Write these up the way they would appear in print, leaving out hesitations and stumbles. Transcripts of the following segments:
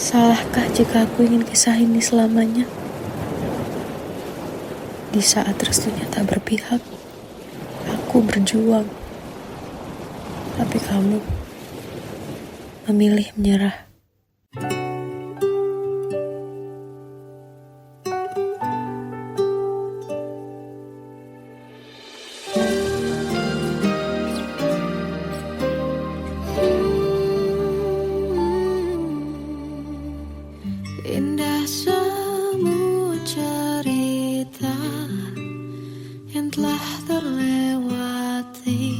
Salahkah jika aku ingin kisah ini selamanya? Di saat restunya tak berpihak, aku berjuang. Tapi kamu memilih menyerah. Indah semua cerita yang telah terlewati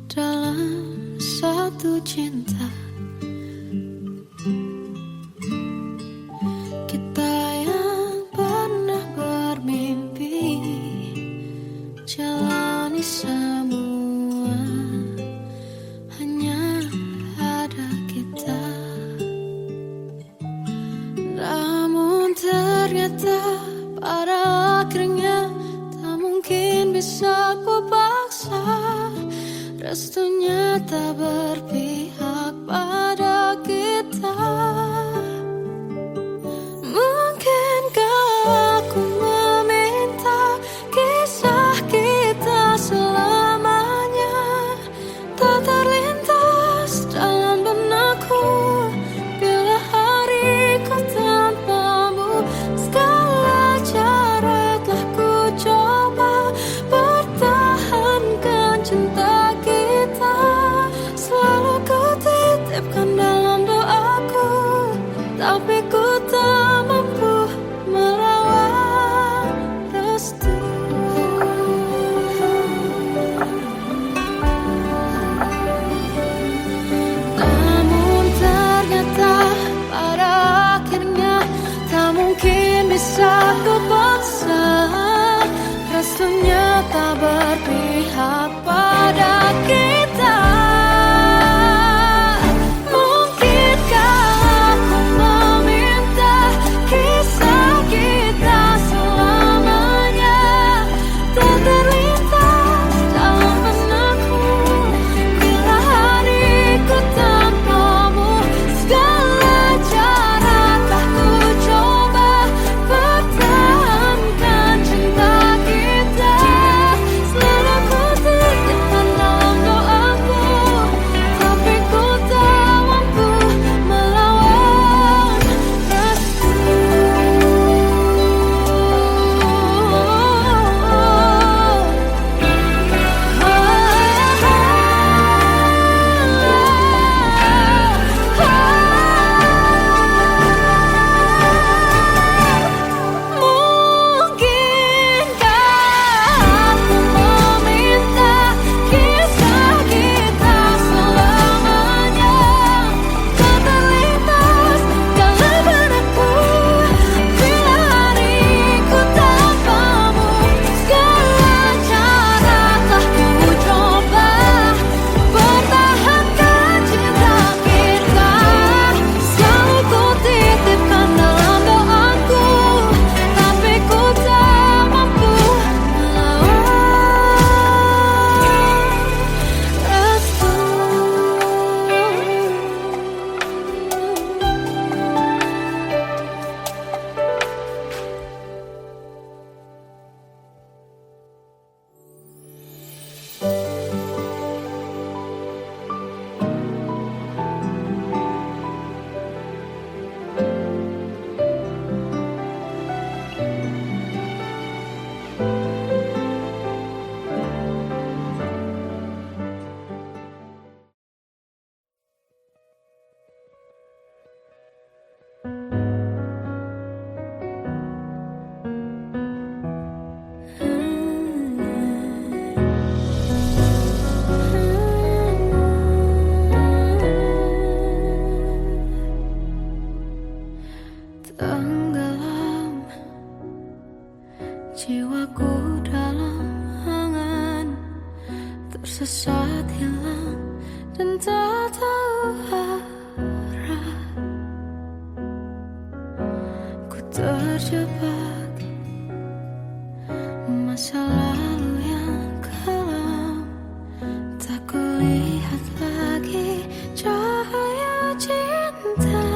dalam satu cinta. Kita yang pernah bermimpi jalani semua, hanya ada kita. Namun ternyata pada akhirnya tak mungkin bisa ku paksa. Restunya tak berpihak pada kita. Mungkinkah aku meminta kisah kita selamanya tak terlintas dalam benakku bila hariku tanpamu. Segala cara telah ku coba pertahankan cinta kita. Selalu ku titipkan dalam doaku, tapi ku tak mampu merawat restu. Namun ternyata pada akhirnya tak mungkin bisa ku paksa. Restunya tak berpihak pada kita. Mungkinkah aku meminta kisah kita selamanya tak terlintas dalam benakku bila hariku tanpamu. Segala cara telah ku coba pertahankan cinta kita. Selalu ku titipkan dalam doaku, tapi ku tak mampu melawan restu. Mungkinkah aku meminta kisah kita selamanya tak terlintas dalam benakku bila hariku tanpamu. Segala cara telah ku coba pertahankan cinta kita. Selalu ku titipkan dalam doaku, tapi ku tak mampu melawan restu. Tenggelam jiwaku dalam angan, tersesat hilang dan tak tahu arah. Ku terjebak masa lalu yang kelam, tak kulihat lagi cahaya cinta.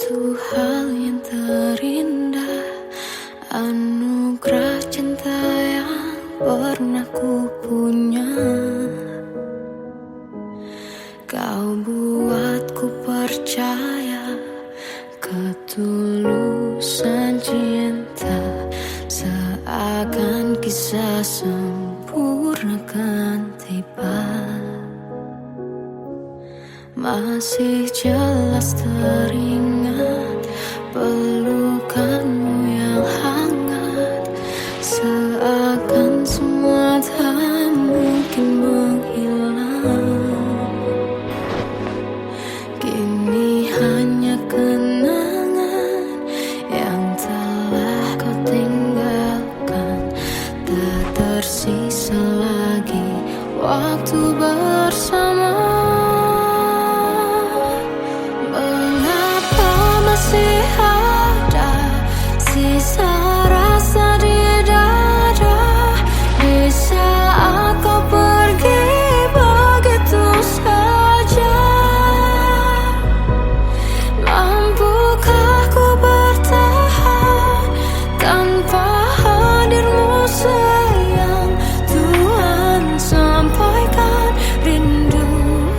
Satu hal yang terindah, anugerah cinta yang pernah ku punya. Kau buatku percaya ketulusan cinta, seakan kisah sempurna kan tiba. Masih jelas teringat pelukanmu yang hangat, seakan semua tak mungkin menghilang. Kini hanya kenangan yang telah kau tinggalkan, tak tersisa lagi waktu bersama. Masih ada sisa rasa di dada di saat kau pergi begitu saja. Mampukah ku bertahan tanpa hadirmu sayang? Tuhan, sampaikan rindu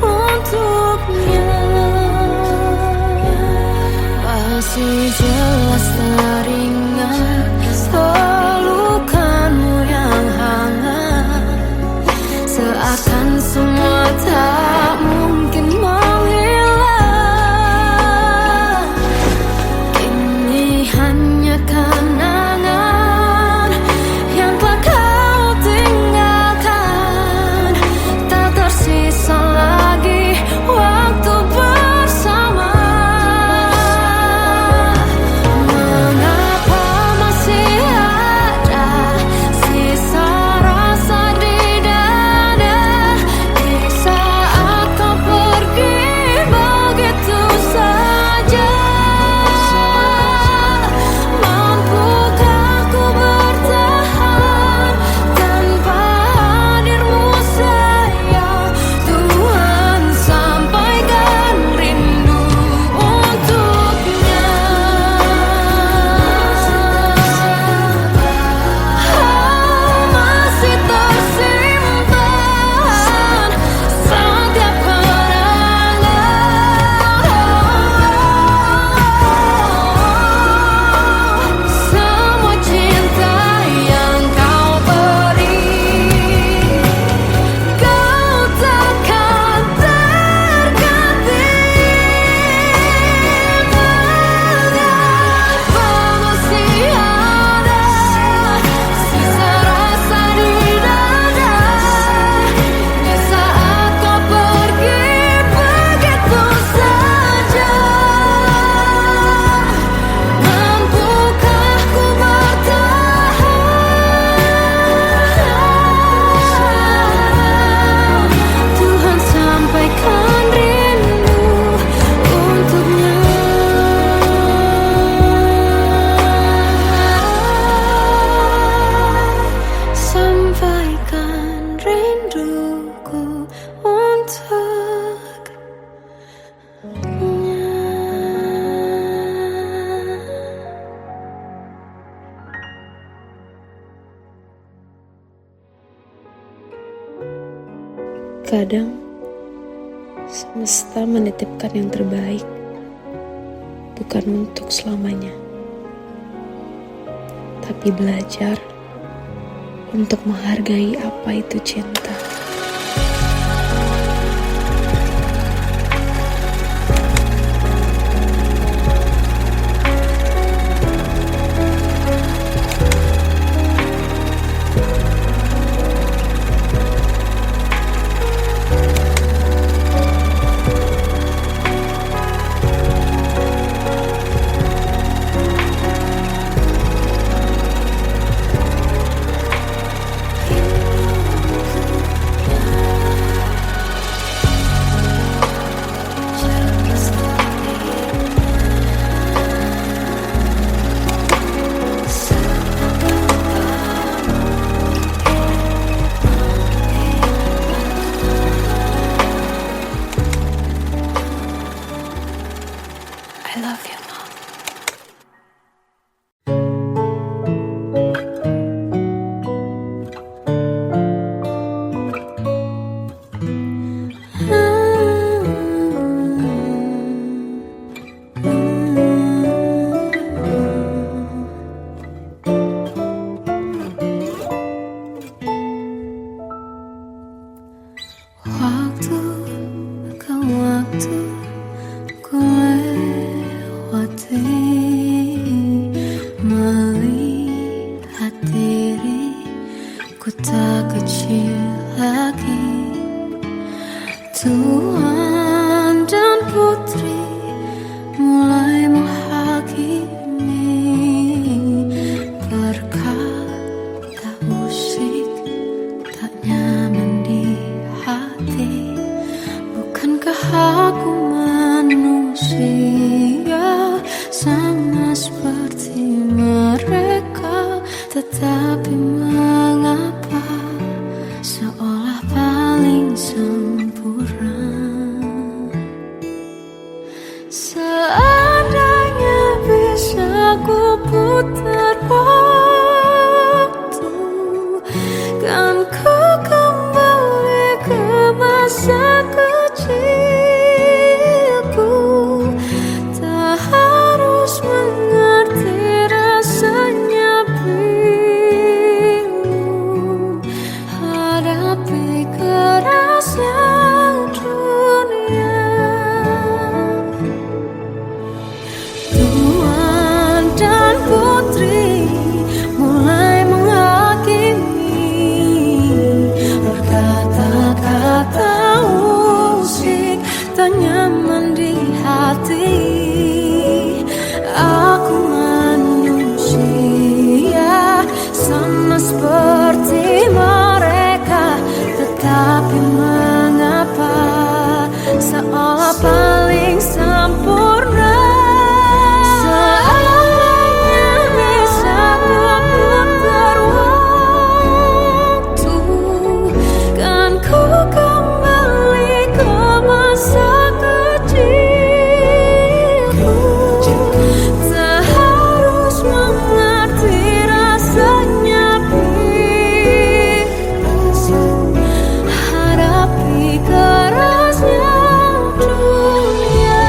untuknya. Masih jelas teringat pelukanmu yang hangat, seakan semua tak mungkin menghilang. Kini hanya kenangan yang telah kau tinggalkan, tak tersisa lagi waktu bersama. Sampaikan rinduku untuknya. Kadang semesta menitipkan yang terbaik, bukan untuk selamanya, tapi belajar untuk menghargai apa itu cinta. berhenti melihat diriku tak kecil lagi. Tuan dan putri mulai menghakimi, berkata usik tak nyaman di hati. Bukankah aku manusia sama seperti mereka? Tetapi mengapa seolah paling sempurna? Seandainya bisa ku putar waktu, kan ku kembali ke masa kecilku. Tak harus mengerti rasanya bingung hadapi kerasnya dunia. Tuan dan putri mulai menghakimi, berkata-kata usik tak nyaman di hati. Aku manusia sama seperti mereka, tetapi mengapa seolah paling sempurna? Seandainya bisa ku putar waktu, kan ku kembali ke masa kecilku. Tak harus mengerti rasanya bingung hadapi kerasnya dunia.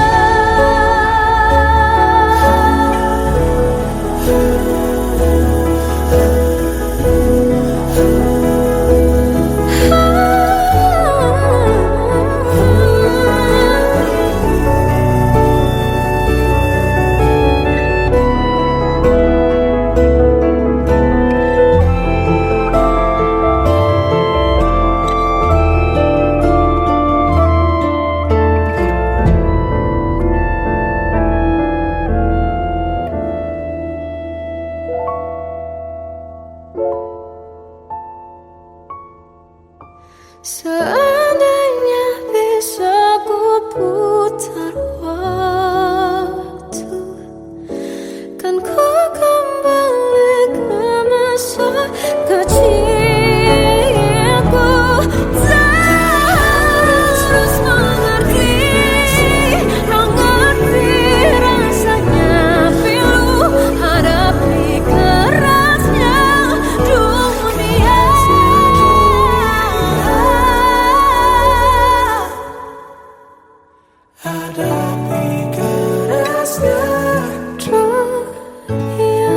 Seandainya bisa ku putar waktu, kan ku kembali ke masa kecilku. Tak harus mengerti rasanya pilu hadapi kerasnya dunia. Hadapi kerasnya dunia.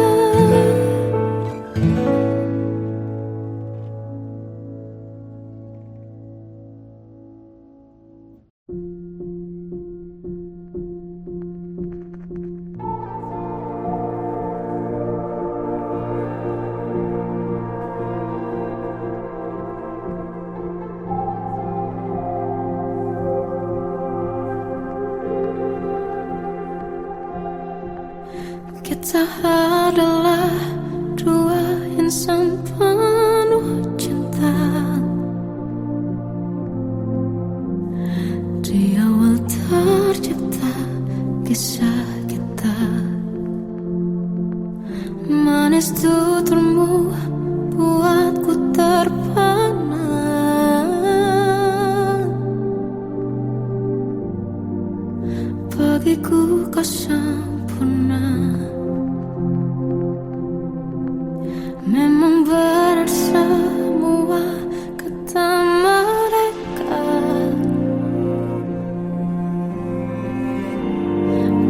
Kita adalah dua insan penuh cinta. Di awal tercipta kisah kita, manis tuturmu buatku terpana. Bagiku kau sempurna. Memang benar semua kata mereka,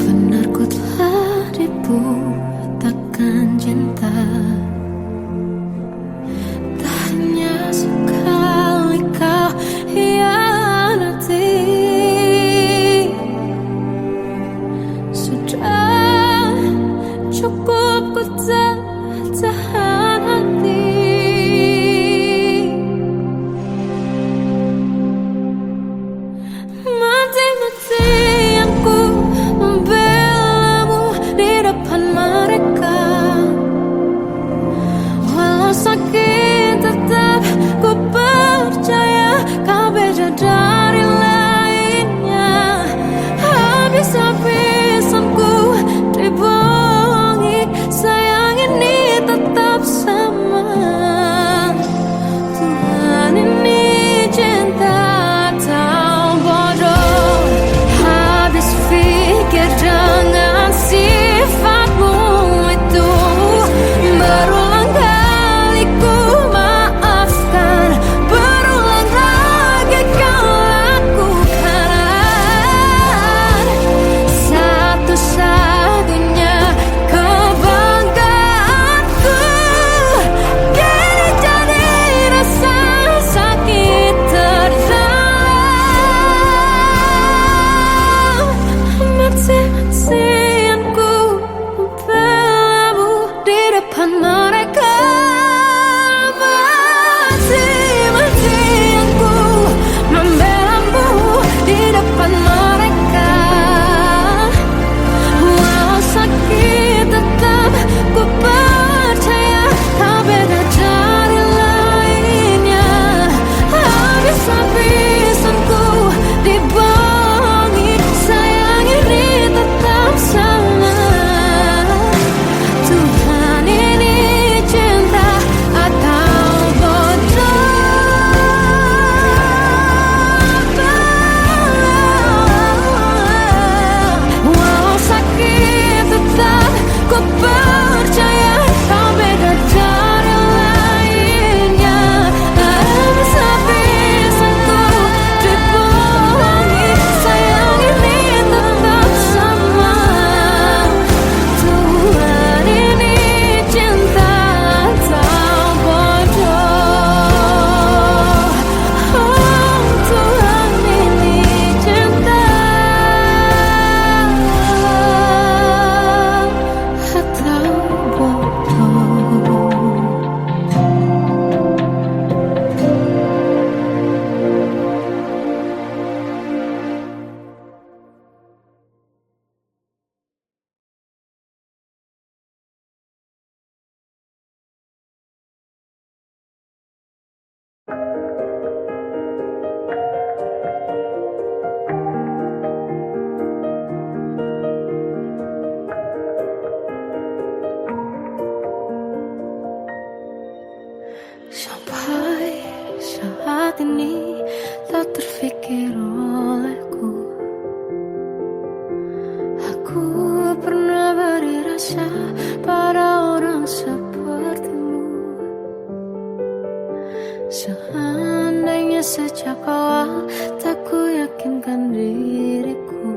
benar ku telah dibuat takkan cinta. biasa pada orang sepertimu. Seandainya sejak awal tak ku yakinkan diriku,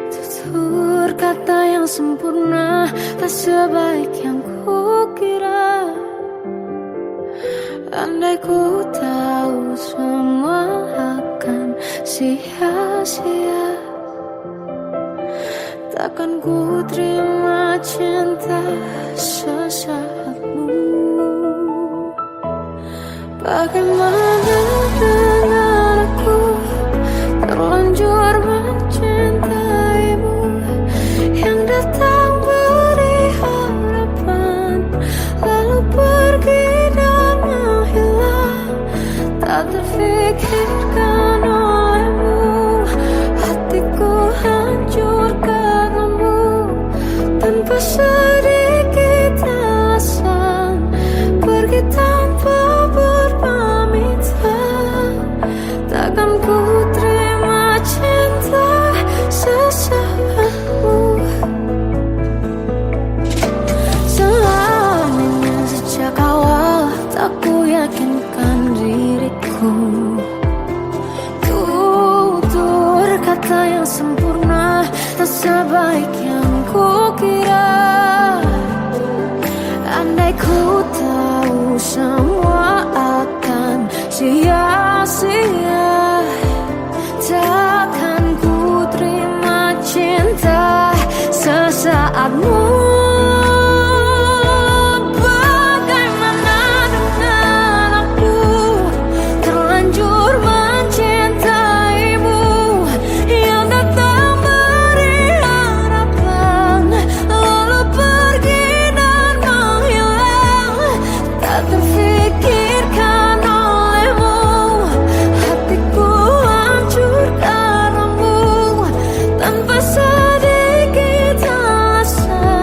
tutur kata yang sempurna tak sebaik yang ku kira. Andai ku tahu semua akan sia-sia, takkan ku terima cinta sesaatmu. Bagaimana dengan aku terlanjur mencintaimu, yang datang beri harapan lalu pergi dan menghilang. Tak terfikirkan olehmu, hatiku hancur karenamu. Tanpa sedikit alasan pergi tanpa berpamitan, takkan ku terima cinta sesaatmu. Seandainya sejak awal tak ku yakinkan diriku, tutur kata yang sempurna tak sebaik yang ku kira. Andai ku tahu semua akan sia-sia, takkan ku terima cinta sesaatmu. Bagaimana dengan aku terlanjur mencintaimu, yang datang beri harapan lalu pergi dan menghilang. Tak terfikirkan olehmu, hatiku hancur karenamu. Tanpa sedikit alasan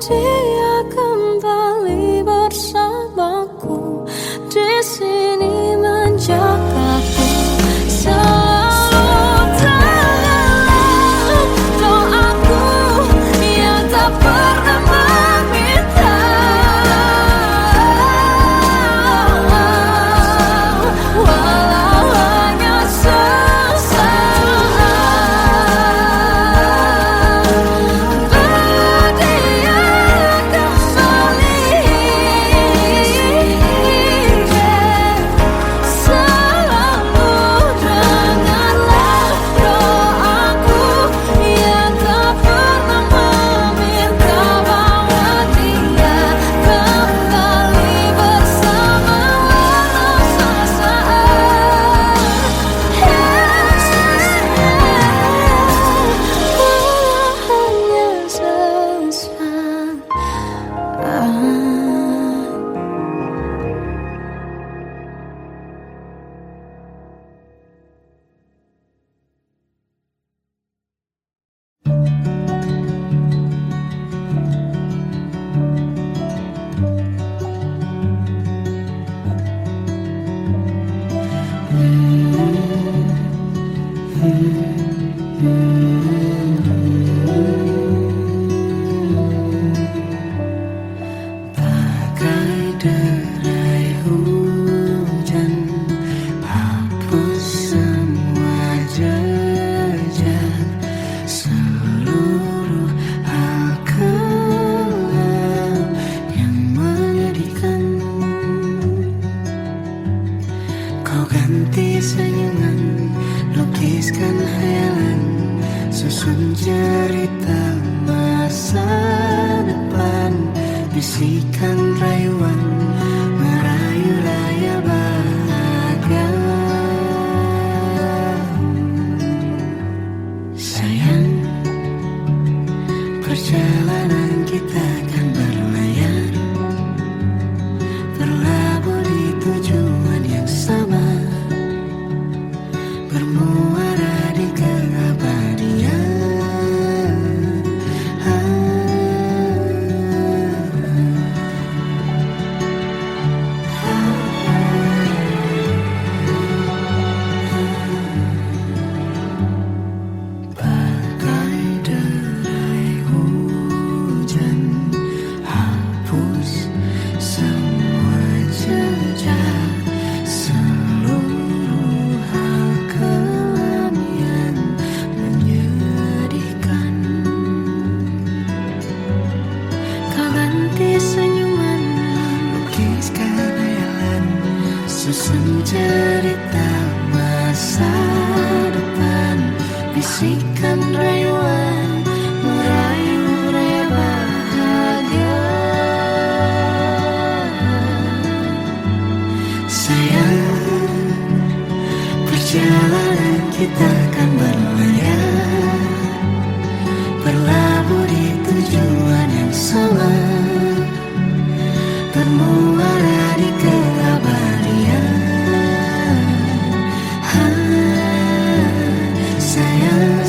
dia kembali bersamaku di sini menjagaku selalu dalam doaku yang tak pernah meminta, walau hanya sesaat. Bagai derai hujan, hapus semua jejak, seluruh hal kelam yang menyedihkan. Kau ganti senyuman, lukiskan hayalan, susun cerita masa depan, bisikan rayuan, merayu raya bahagia. Sayang, perjalanan kita kan berlayar, berlabuh di tujuan yang sama, bermuara di keabadian. Senyuman, lukiskan hayalan, susun cerita masa depan, bisikan rayuan, merayu raya bahagia. Sayang, perjalanan kita kan berlayar, berlabuh di tujuan yang sama, bermuara di keabadian. Sayang,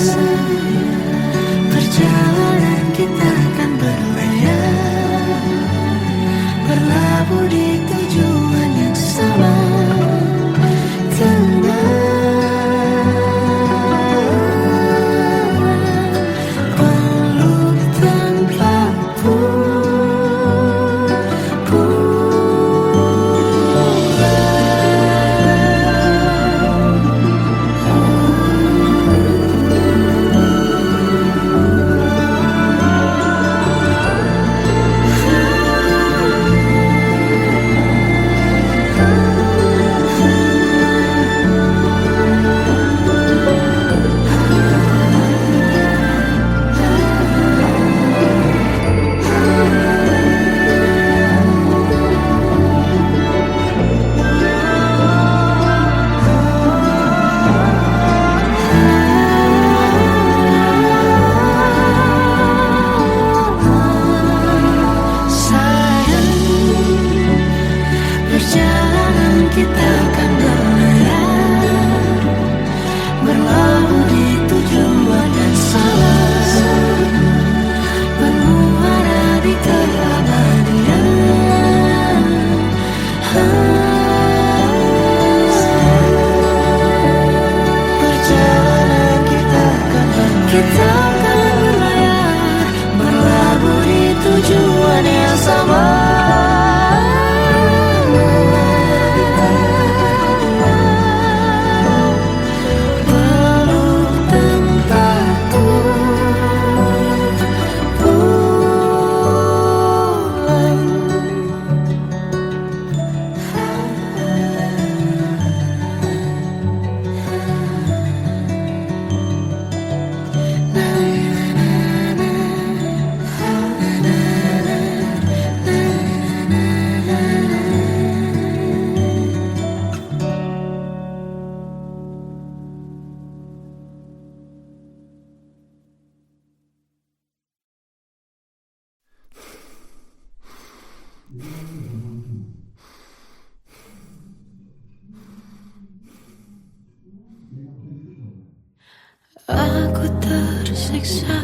tersiksa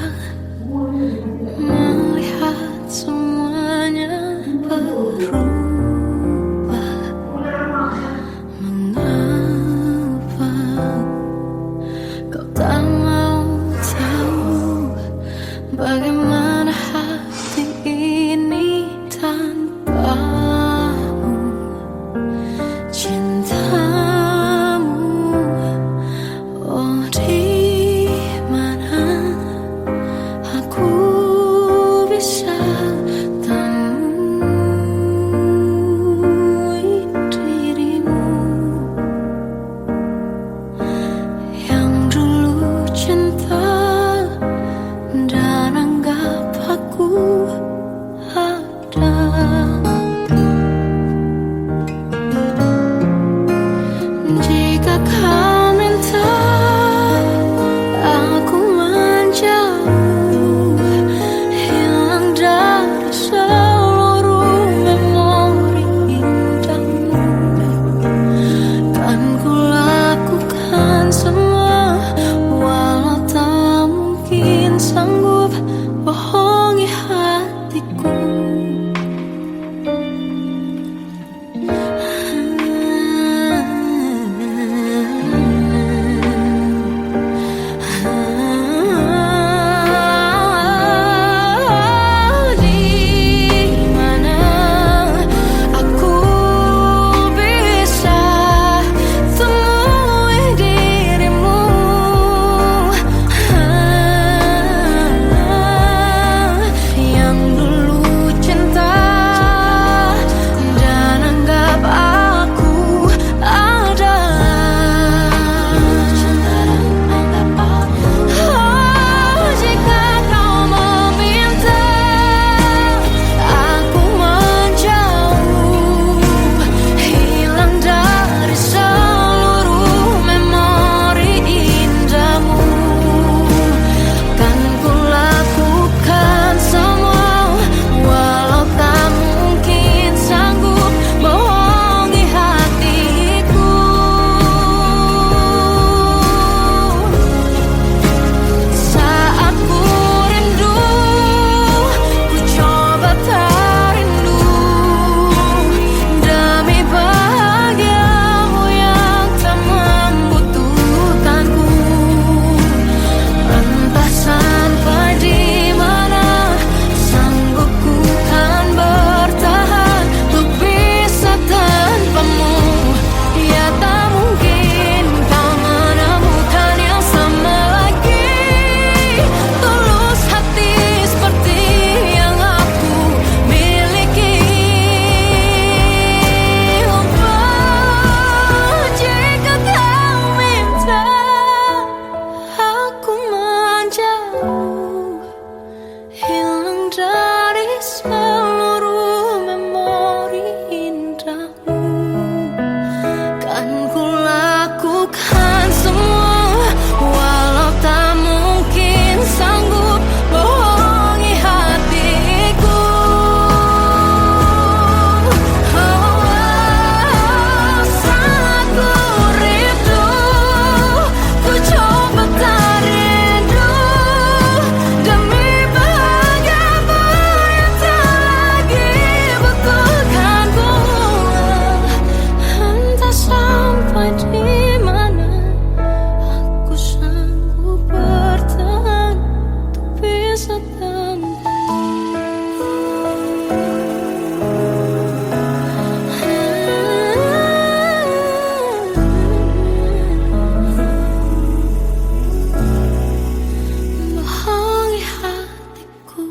melihat semuanya berubah. Mengapa kau tak mau tahu bagaimana hati ini tanpamu? Cintamu, oh di mana aku bisa temui dirimu yang dulu cinta dan anggap aku ada. Jika kau minta aku menjauh, hilang dari seluruh memori indahmu, kan ku lakukan semua, walau tak mungkin sanggup bohongi hatiku. Di mana aku bisa temui dirimu yang dulu cinta dan anggap aku ada. Oh, jika kau meminta aku menjauh, hilang dari seluruh memori indahmu, kan ku lakukan semua, walau tak mungkin sanggup bohongi hatiku. Saat ku rindu, ku coba tak rindu, demi bahagiamu yang tak membutuhkanku. Entah sampai di mana sanggup ku kan bertahan untuk bisa tanpamu. Ya tak mungkin kau menemukan yang sama lagi, tulus hati seperti yang aku miliki. Oh, jika kau minta aku menjauh, hilang dari seluruh memori indahmu, kan ku lakukan semua, walau tak mungkin sanggup bohongi hatiku. Oh, saat ku rindu, ku coba tak rindu, demi bahagiamu yang tak lagi butuhkanku. Entah sampai di mana aku sanggup bertahan untuk bisa bohongi hatiku.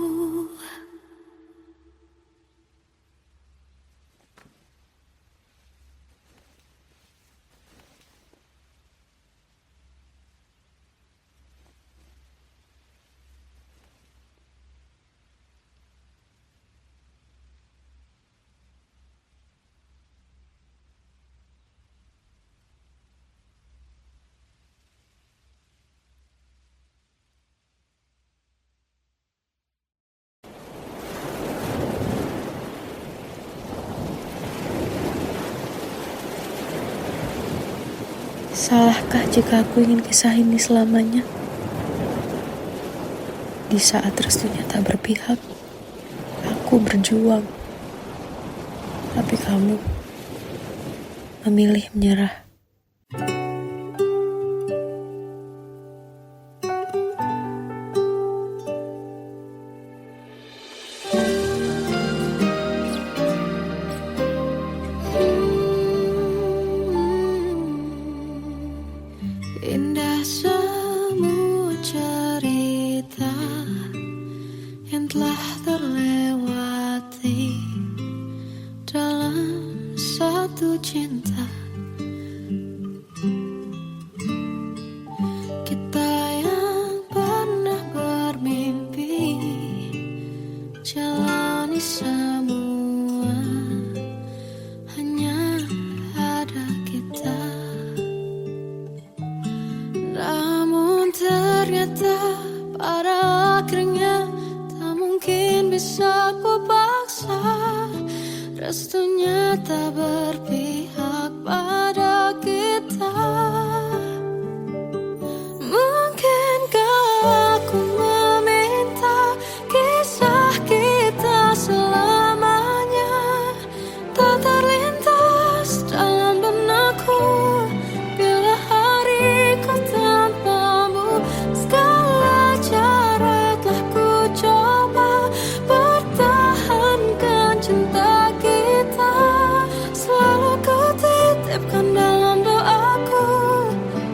Salahkah jika aku ingin kisah ini selamanya? Di saat restunya tak berpihak, aku berjuang. Tapi kamu memilih menyerah. Indah semua cerita yang telah terlewati dalam satu cinta. Kita yang pernah bermimpi jalani semua, hanya ada kita. Namun ternyata pada akhirnya tak mungkin bisa ku paksa. Restunya tak berpihak pada kita. Mungkinkah aku meminta kisah kita selamanya tak terlintas dalam benakku bila hariku tanpamu. Segala cara telah ku coba pertahankan cinta kita. Selalu ku titipkan dalam doaku,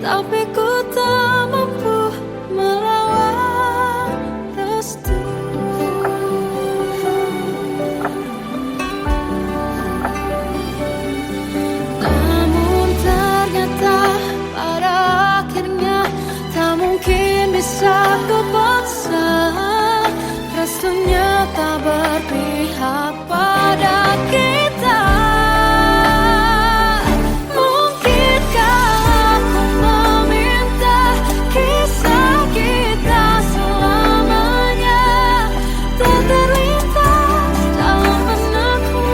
tapi ku tak mampu melawan restu. Namun ternyata pada akhirnya tak mungkin bisa ku paksa. Restunya tak berpihak pada kita. Mungkinkah aku meminta kisah kita selamanya tak terlintas dalam benakku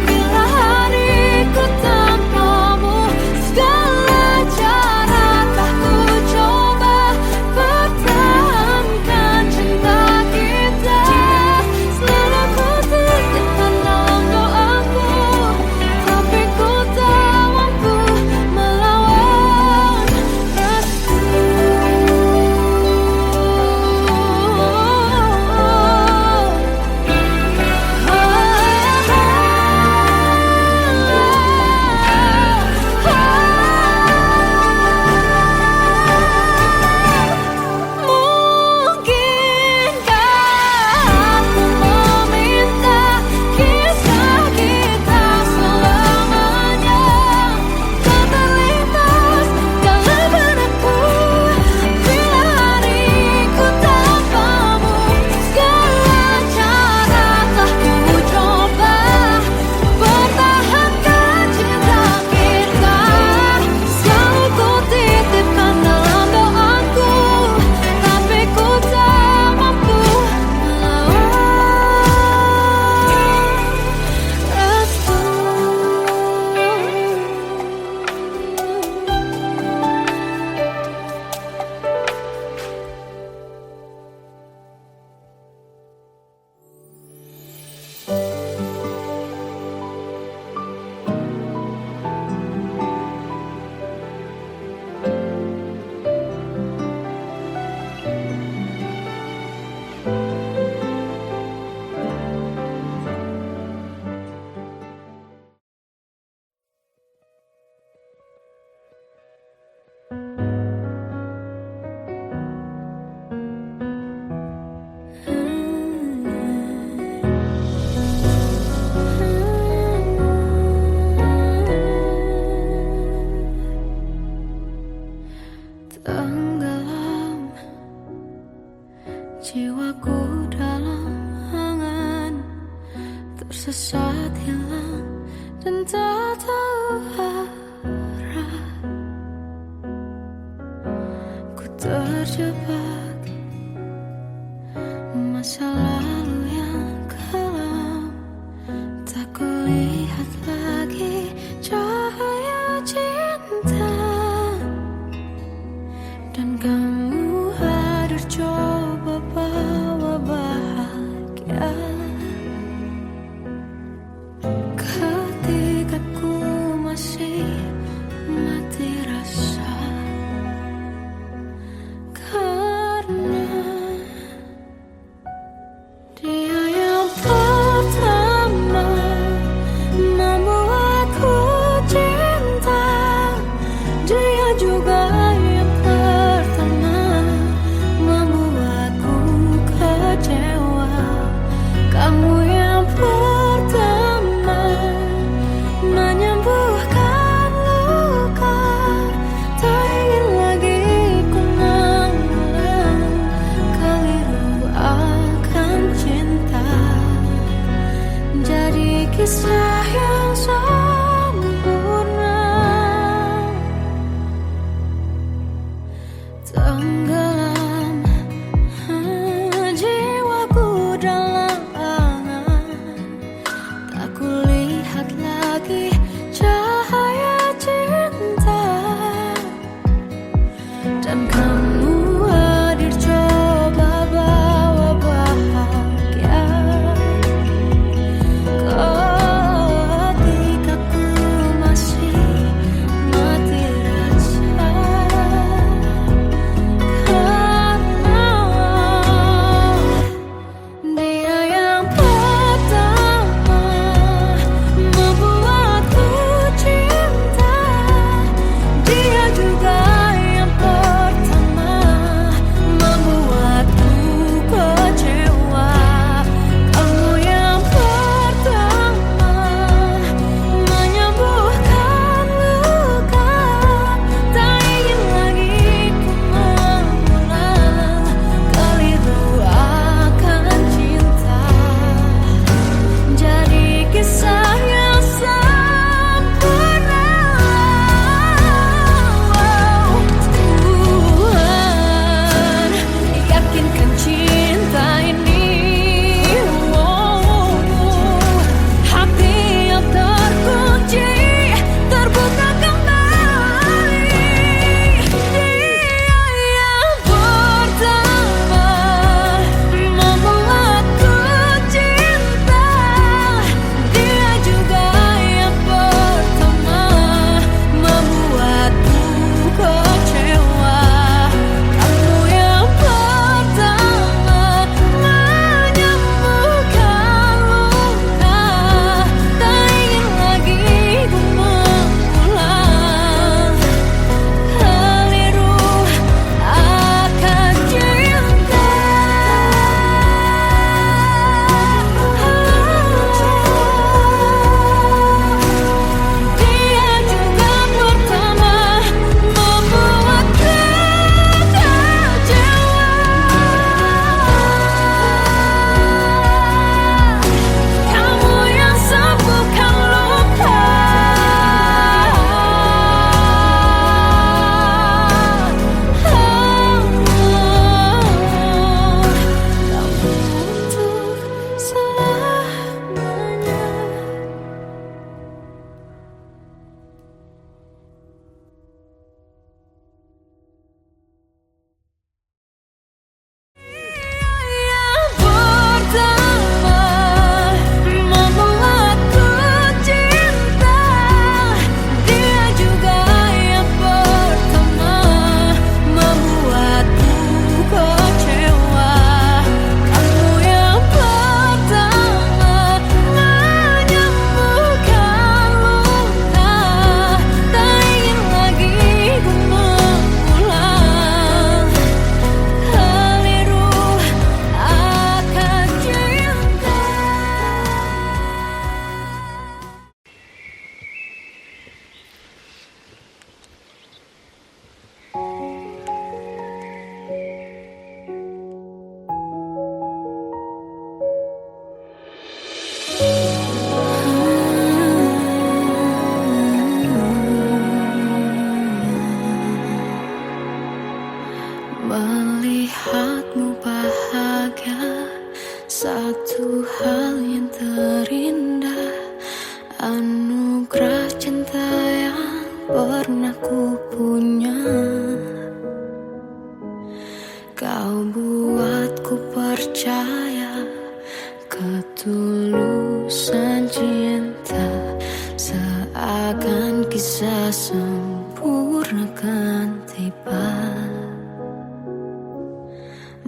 bila hariku tanpamu. Segala cara telah ku coba pertahankan cinta kita. Selalu ku titipkan dalam doaku, tapi ku tak mampu melawan restu. Mungkinkah aku meminta kisah kita selamanya tak terlintas dalam benakku bila hariku tanpamu. Segala cara telah ku coba pertahankan cinta kita. Selalu ku titipkan dalam doaku, tapi ku tak mampu melawan restu. Tenggelam jiwaku dalam angan, tersesat hilang dan tak tahu arah. Ku terjebak masa lalu yang kelam, tak kulihat lagi cahaya cinta. Dan kamu hadir coba kisah yang sempurna, tenggelam jiwaku dalam angan, tak kulihat lagi cahaya cinta, dan kamu hadir coba bawa bahagia ketika ku masih mati rasa, karena dia yang pertama membuatku cinta, dia juga yang pertama membuatku kecewa. Kamu yang pertama menyembuhkan luka, tak ingin lagi ku mengulang keliru akan cinta. Jadi kisah yang sempurna. Tuhan yakinkan cinta ini, hati yang terkunci terbuka kembali. Dia yang pertama membuatku cinta, dia juga yang pertama membuatku kecewa. Kamu yang pertama menyembuhkan luka, tak ingin lagi ku mengulang keliru akan cinta. Dia juga pertama membuatku kecewa. Kamu yang sembuhkan luka, kamu untuk selamanya. Yang pertama membuatku cinta, dia juga yang pertama membuatku kecewa. Kamu yang pertama menyembuhkan luka, tak ingin lagi ku mengulang keliru akan cinta. Melihatmu bahagia, satu hal yang terindah, anugerah cinta yang pernah ku punya. Kau buatku percaya ketulusan cinta, seakan kisah sempurna kan tiba.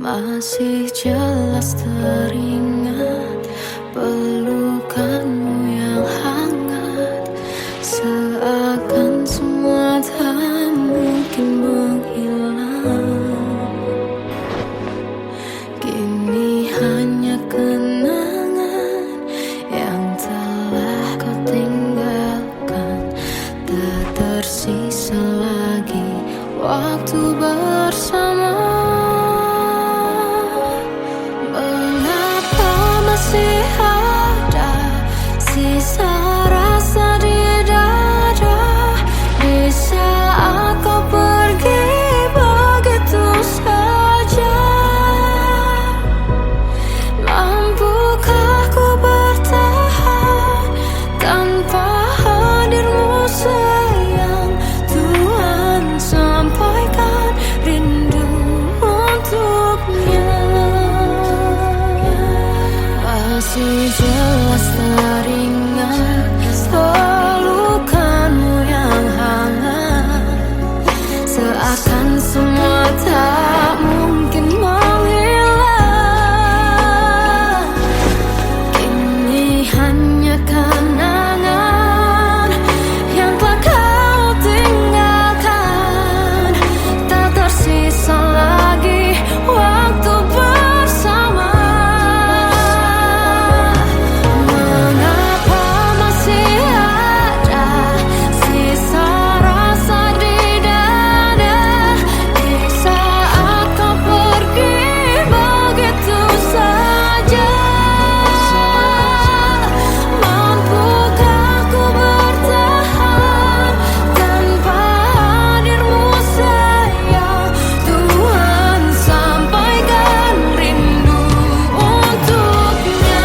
Masih jelas teringat pelukanmu yang hangat, seakan semua tak mungkin menghilang. Kini hanya kenangan yang telah kau tinggalkan, tak tersisa lagi waktu bersama. Mengapa masih jelas teringat pelukanmu yang hangat, seakan semua tak mungkin menghilang. Kini hanya kenangan yang telah kau tinggalkan, tak tersisa lagi waktu bersama. Mengapa masih ada sisa rasa di dada di saat kau pergi begitu saja? Mampukah ku bertahan tanpa hadirmu sayang? Tuhan, sampaikan rindu untuknya.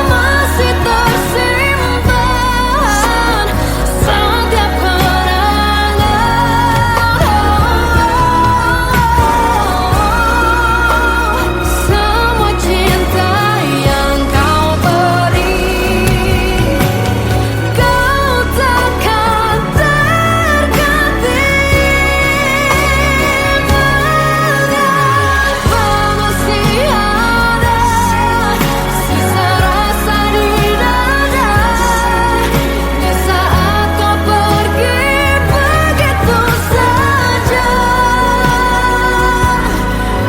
Masih tersimpan setiap kenangan, semua cinta yang kau beri, kau takkan terganti. Mengapa masih ada sisa rasa di dada di saat kau pergi begitu saja?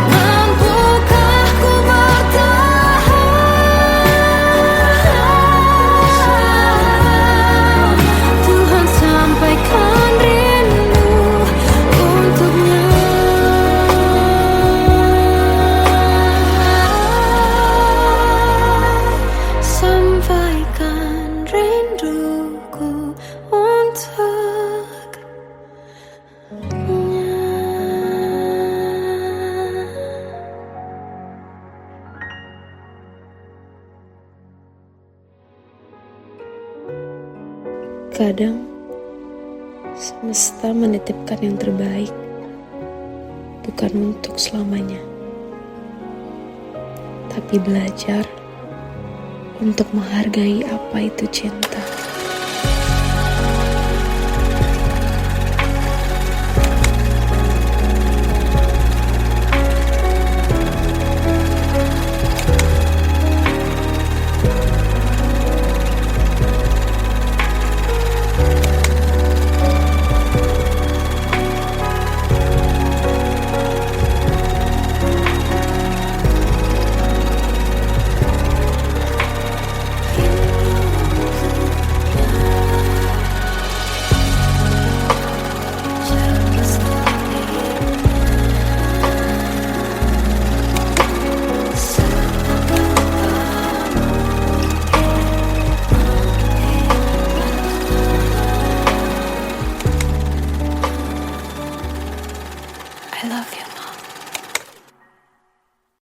Mampukah ku bertahan? Tuhan, sampaikan rindu untuknya. Sampaikan rinduku untuknya. Kadang semesta menitipkan yang terbaik, bukan untuk selamanya, tapi belajar untuk menghargai apa itu cinta.